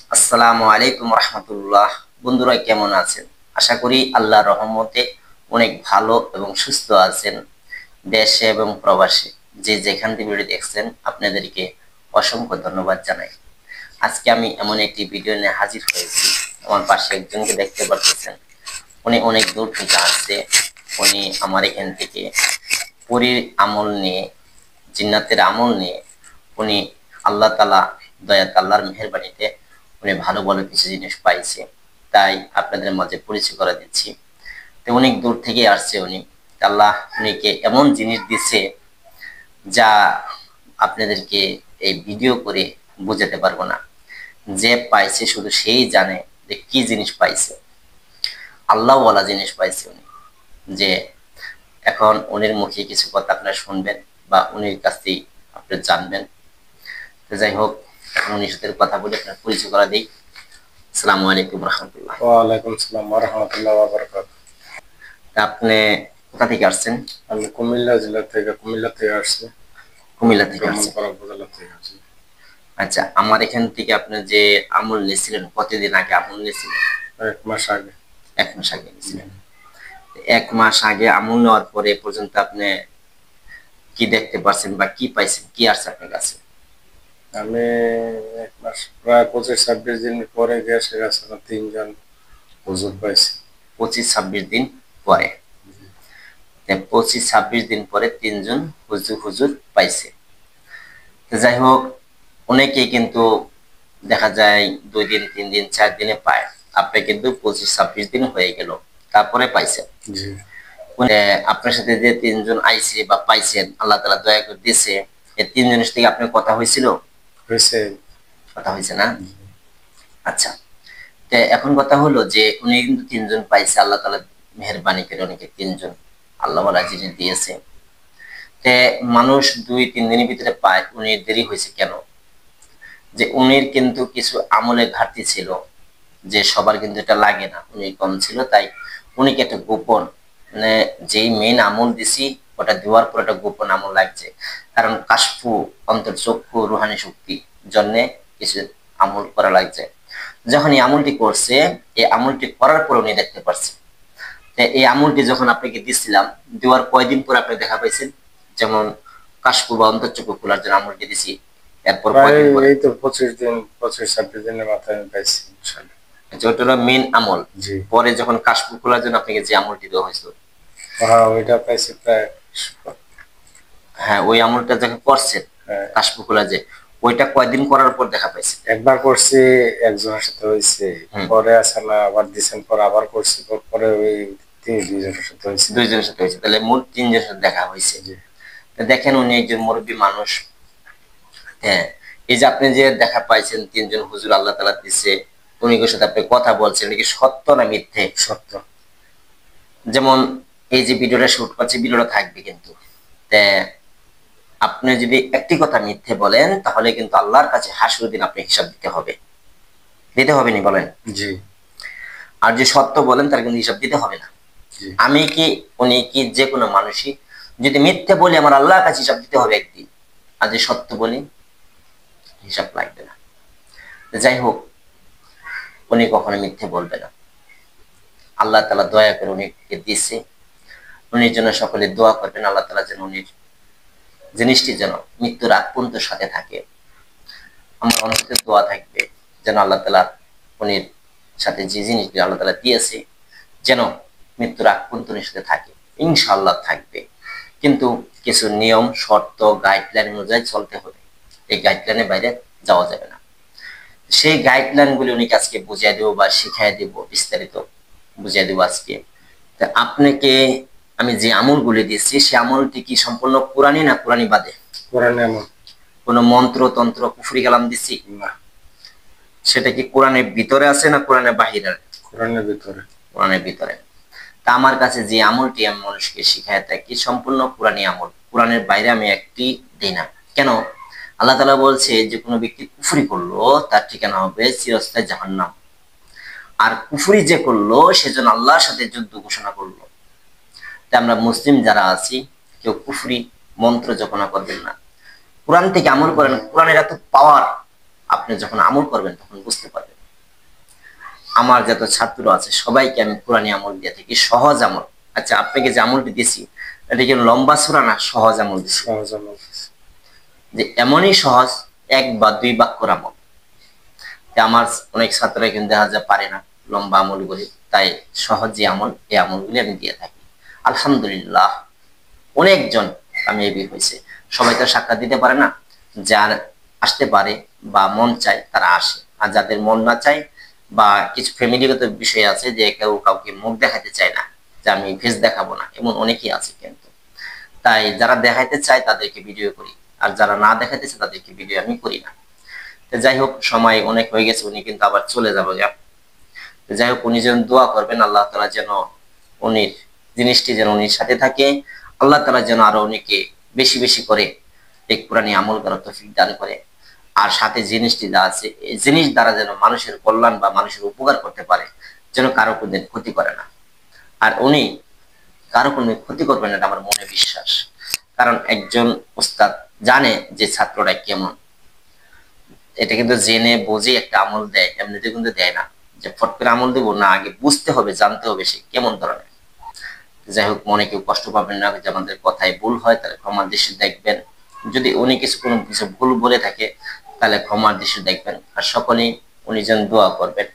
আসসালামু আলাইকুম রহমতুল্লাহ। বন্ধুরা কেমন আছেন? আশা করি আল্লাহর রহমতে অনেক ভালো এবং সুস্থ আছেন। দেশে এবং প্রবাসে যে যেখান থেকে ভিডিও দেখছেন আপনাদেরকে অসংখ্য ধন্যবাদ জানাই। আজকে আমি এমন একটি ভিডিও নিয়ে হাজির হয়েছি। আমার পাশে একজনকে দেখতে পাচ্ছেন, উনি অনেক দূর থেকে আসছে। উনি আমার এখান থেকে পরীর আমল নিয়ে, জিন্নাতের আমল নিয়ে উনি আল্লাহ তাআলা দয়াত আল্লাহর মেহেরবানিতে উনি ভালো ভালো কিছু জিনিস পাইছে, তাই আপনাদের মাঝে পরিচয় করে দিচ্ছি। তো অনেক দূর থেকে আসছে উনি। আল্লাহ উনিকে এমন জিনিস দিছে যা আপনাদেরকে এই ভিডিও করে বোঝাতে পারবো না। যে পাইছে শুধু সেই জানে যে কি জিনিস পাইছে। আল্লাহ ওয়ালা জিনিস পাইছে উনি। যে এখন উনির মুখে কিছু কথা আপনারা শুনবেন বা উনির কাছেই আপনারা জানবেন। তো যাই হোক, এখন উনির সাথে কথা বলে আপনার পরিচয় করা দিই। আসসালামু আলাইকুম রহমতুল্লাহ। ওয়ালাইকুম সালাম ওয়া রাহমাতুল্লাহি ওয়া বারাকাতুহু। আপনি কোথা থেকে আসছেন? আমি কুমিল্লা থেকে আসছি। কুমিল্লা থেকে আসছেন। ব্রাহ্মণপাড়া উপজেলা থেকে আসছি। আচ্ছা, আমার এখান থেকে আপনি যে আমল নিয়েছিলেন, কতদিন আগে আমল নিয়েছিলেন? 1 মাস আগে। 1 মাস আগে নিয়েছিলেন। 1 মাস আগে আমল নেওয়ার পরে এ পর্যন্ত আপনি কি দেখতে পাচ্ছেন বা কি পাইছেন, কি আসছে আপনার কাছে? আমি 1 মাস প্রায় 25-26 দিন পরে গিয়ে সেখানে 3 জন হুজুর পাইছি। 25-26 দিন পরে? 25-26 দিন পরে 3 জন হুজুর হুজুর পাইছে। তো যাই হোক, অনেকেই কিন্তু দেখা যায় 2 দিন 3 দিন 4 দিনে পায়। আপনি কিন্তু 25-26 দিন হয়ে গেল তারপরে পাইছেন। জি। আপনার সাথে যে 3 জন আইছে বা পাইছেন, আল্লাহ তাআলা দয়া করে দিছে, এই 3 জনের থেকে আপনার কথা হয়েছিল? হয়েছে। কথা হয়েছে না? আচ্ছা, তো এখন কথা হলো যে উনি কিন্তু 3 জন পাইছে, আল্লাহ তাআলা মেহেরবানি করে অনেকে 3 জন আল্লাহ ওয়ালা জিনিস দিয়েছে। তে মানুষ 2-3 দিনের ভিতরে পায়, উনি দেরি হয়েছে কেন? যে উনির কিন্তু কিছু আমলে ঘাটতি ছিল, যে সবার কিন্তু এটা লাগে না, উনি কম ছিল, তাই উনিকে একটা গোপন, মানে যেই মেইন আমল দিছি ওটা দেওয়ার পর একটা গোপন আমল লাগছে। কারণ কাশফু, অন্তর্চক্ষু, রুহানি শক্তি জন্যে কিছু আমল করা লাগছে। যখন এই আমলটি করছে, এই আমলটি করার পর উনি দেখতে পারছে। এই আমলটি যখন আপনাকে দিছিলাম, দেওয়ার কয়দিন পর আপনি দেখা পাইছেন? যেমন কাশফু বা অন্তর্চক্ষু খোলার জন্য আমলটি দিছি, এরপর প্রায় কয়দিন পরে? এই তো 25-26 দিনের মাথায় আমি পাইছি ইনশাআল্লাহ। ওটা হলো মেইন আমল। জি। পরে যখন কাশফু খোলার জন্য আপনাকে যে আমলটি দেওয়া হয়েছিল, হ্যাঁ, ওইটা পাইছি প্রায়। হ্যাঁ, ওই আমলটা যখন করছেন, হ্যাঁ, কাশফু খোলা, যে ওইটা কয়দিন করার পর দেখা পাইছে? একবার করছি, একজনের সাথে হয়েছে। পরে আছে না আবার দিছেন, পর আবার করছি, পরে ওই 2জনের সাথে হয়েছে। 2 জনের সাথে হয়েছে, তাহলে মোট 3 জনের সাথে দেখা হয়েছে। জি। তো দেখেন, উনি একজন মুরব্বী মানুষ। হ্যাঁ, এই যে আপনি যে দেখা পাইছেন 3 জন হুজুর আল্লাহ তাআলা দিচ্ছে, উনির সাথে আপনি কথা বলছেন, এটা কি সত্য না মিথ্যে? সত্য। যেমন এই যে ভিডিওটা শুট করছে, ভিডিওটা থাকবে কিন্তু, তা আপনি যদি একটি কথা মিথ্যে বলেন তাহলে কিন্তু আল্লাহর কাছে হাসরের দিন আপনি হিসাব দিতে হবে। দিতে হবে নি বলেন? জি। আর যে সত্য বলেন তার কিন্তু হিসাব দিতে হবে না। জি। আমি কি, উনি কি, যে কোনো মানুষই যদি মিথ্যে বলি আমার আল্লাহর কাছে হিসাব দিতে হবে একদিন, আর যে সত্য বলি হিসাব লাগবে না। যাই হোক, উনি কখনো মিথ্যে বলবে না। আল্লাহ তাআলা দয়া করে উনিকে দিচ্ছে, উনির জন্য সকলে দোয়া করবেন, আল্লাহ তাআলা যেন উনির জিনিসটি যেন মৃত্যুর আগ পর্যন্ত সাথে থাকে। আমার অন্তত দোয়া থাকবে যেন আল্লাহ তাআলা উনির সাথে যে জিনিসটি আল্লাহ তাআলা দিয়েছে যেন মৃত্যুর আগ পর্যন্ত উনির সাথে থাকে। ইনশাআল্লাহ থাকবে, কিন্তু কিছু নিয়ম শর্ত গাইডলাইন অনুযায়ী চলতে হবে। এই গাইডলাইনের বাইরে যাওয়া যাবে না। সেই গাইডলাইন গুলি উনি আজকে বুঝিয়ে দেবো বা শিখিয়ে দেব, বিস্তারিত বুঝিয়ে দেবো আজকে। তা আপনাকে আমি যে আমলগুলি দিচ্ছি সে আমলটি কি সম্পূর্ণ কোরআনি না কোরআনি বাদে? কোরআনে এমন কোনো মন্ত্র তন্ত্র কুফরি কালাম দিচ্ছি? না। সেটা কি কোরআনের ভিতরে আছে না কোরআনের বাহিরে? কোরআনের ভিতরে। কোরআনের ভিতরে। তা আমার কাছে যে আমলটি আমি মানুষকে শিখায় থাকি সম্পূর্ণ কোরআনী আমল, কোরআনের বাইরে আমি একটি দিই না। কেন? আল্লাহ তাআলা বলছে যে কোনো ব্যক্তি কুফরি করলো তার ঠিকানা হবে চিরস্থায়ী জাহান্নাম। আর কুফরি যে করলো সেজন্য আল্লাহর সাথে যুদ্ধ ঘোষণা করলো। তাই আমরা মুসলিম যারা আছি, কেউ কুফরি মন্ত্র জপনা করবেন না, কোরআন থেকে আমল করেন। কোরআনের এত পাওয়ার, আপনি যখন আমল করবেন তখন বুঝতে পারবেন। আমার যত ছাত্র আছে সবাইকে আমি কোরআনী আমল দিয়ে থাকি, সহজ আমল। আচ্ছা, আপনাকে যে আমলটি দিয়েছি এটা কি লম্বা সূরা না সহজ আমল দিছি? সহজ আমল। যে এমনই সহজ 1 বা 2 বাক্যর আমল। আমার অনেক ছাত্ররা কিন্তু দেখা যায় পারে না লম্বা আমলগুলি, তাই সহজ যে আমল এই আমলগুলি আমি দিয়ে থাকি। আলহামদুলিল্লাহ অনেকজন কামিয়াবি হয়েছে। সবাই তো সাক্ষাৎ দিতে পারে না, যার আসতে পারে বা মন চায় তারা আসে, আর যাদের মন না চায় বা কিছু ফ্যামিলিগত বিষয় আছে যে কেউ কাউকে মুখ দেখাতে চায় না, যে আমি ফেস দেখাবো না, এমন অনেকেই আছে কিন্তু। তাই যারা দেখাইতে চায় তাদেরকে ভিডিও করি, আর যারা না দেখাইতে চায় তাদেরকে ভিডিও আমি করি না। যাই হোক, সময় অনেক হয়ে গেছে, উনি কিন্তু আবার চলে যাবো। যাই হোক, উনি যেন দোয়া করবেন আল্লাহ তাআলা যেন উনির জিনিসটি যেন উনির সাথে থাকে, আল্লাহ তাআলা যেন আরো উনিকে বেশি বেশি করে এই কোরআনী আমল করার তৌফিক দান করে। আর সাথে জিনিসটি যা আছে এই জিনিস দ্বারা যেন মানুষের কল্যাণ বা মানুষের উপকার করতে পারে, যেন কারো কোনো ক্ষতি করে না। আর উনি কারো কোনো ক্ষতি করবেন না, এটা আমার মনে বিশ্বাস। কারণ একজন উস্তাদ জানে যে ছাত্ররা কেমন, এটা কিন্তু জেনে বুঝে একটা আমল দেয়, এমনিতে কিন্তু দেয় না যে ফট করে আমল দেবো না, আগে বুঝতে হবে, জানতে হবে সে কেমন ধরনের। যাই হোক, মনে কেউ কষ্ট পাবেন না, যে আমাদের কথায় ভুল হয় তাহলে ক্ষমার দৃষ্টি দেখবেন। যদি উনি কোনো কিছু ভুল বলে থাকে তাহলে ক্ষমার দৃষ্টি দেখবেন। আর সকলেই উনি যেন দোয়া করবেন।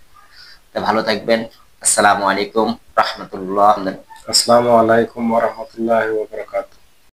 তা ভালো থাকবেন। আসসালামু আলাইকুম রাহমাতুল্লাহ। আসসালামু আলাইকুম ওয়া রাহমাতুল্লাহি ওয়া বারাকাতুহু।